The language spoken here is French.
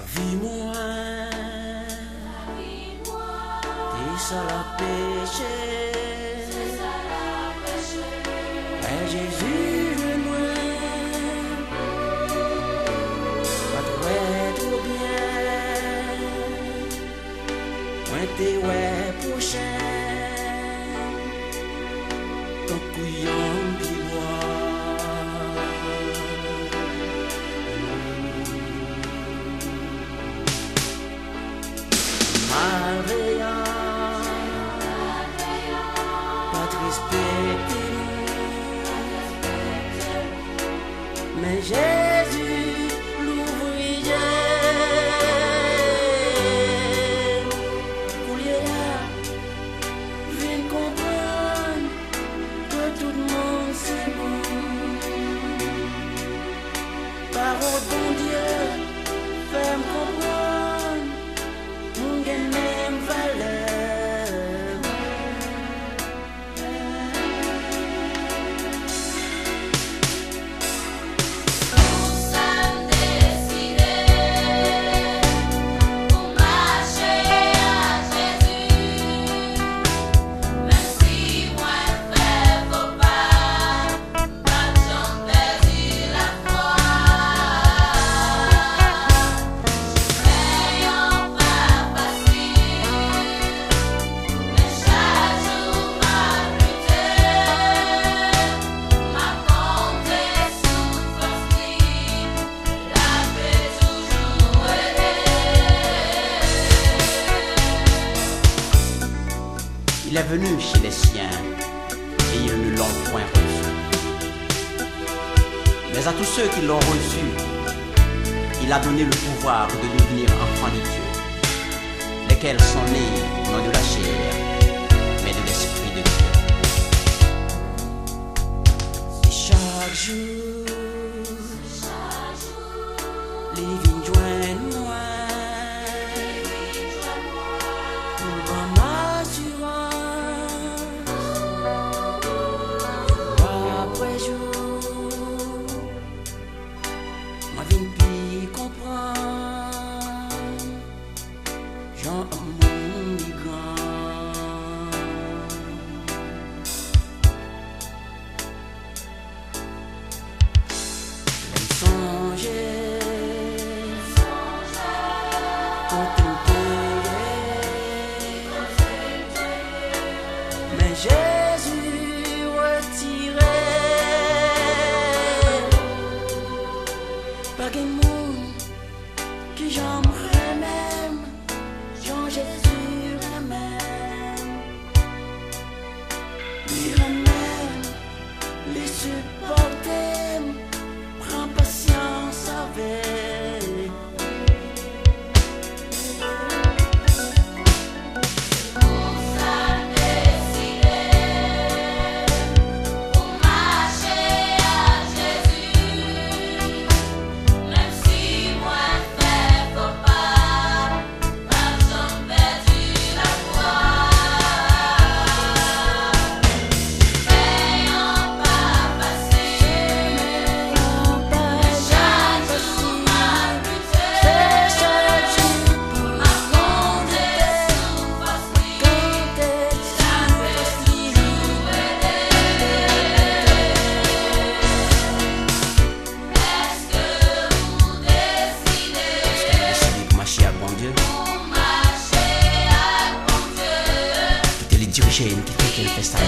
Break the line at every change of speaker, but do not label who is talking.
vie moi, et ça la péché. Et Jésus le moi, pas trop bien, moi t'es ouais prochain, ton couillon qui boit. Malveillant, pas de respecter, mais Jésus l'ouvrier, Pouliera, viens comprendre que tout le monde c'est bon. Parole bon Dieu, fais-moi comprendre, mon gain même valeur.
Nous sommes décidés pour marcher à Jésus, même si moi fais faux pas, pas j'en perdu la foi. N'ayons pas facile, mais chaque jour m'a lutté, m'a compté sous force libre, la paix toujours
Il est venu chez les siens et ils ne l'ont point reçu. Mais à tous ceux qui l'ont reçu, il a donné le pouvoir de devenir enfants de Dieu, lesquels sont nés non de la chair, mais de l'Esprit de Dieu. Et chaque jour, les vignes joignent moi, pour voir m'assurance, après jour, moi viens puis comprendre, Jean mon migrant. Songer, contempler, mais Jésus retiré, pas qu'un monde qui j'aimerais même, Jean Jésus ramène, lui ramène, les supporter, prends patience avec.
Nous sommes décidés pour marcher à Jésus, même si moi fais faux pas, pas j'en perdu la foi. N'ayons pas facile, mais chaque jour m'a lutté, m'a compté sous force libre, la paix toujours Est-ce que vous décidez
Décidez de marcher à bon Dieu,
pour marcher à bon Dieu?
quitter les dirigeants, quitter le festin.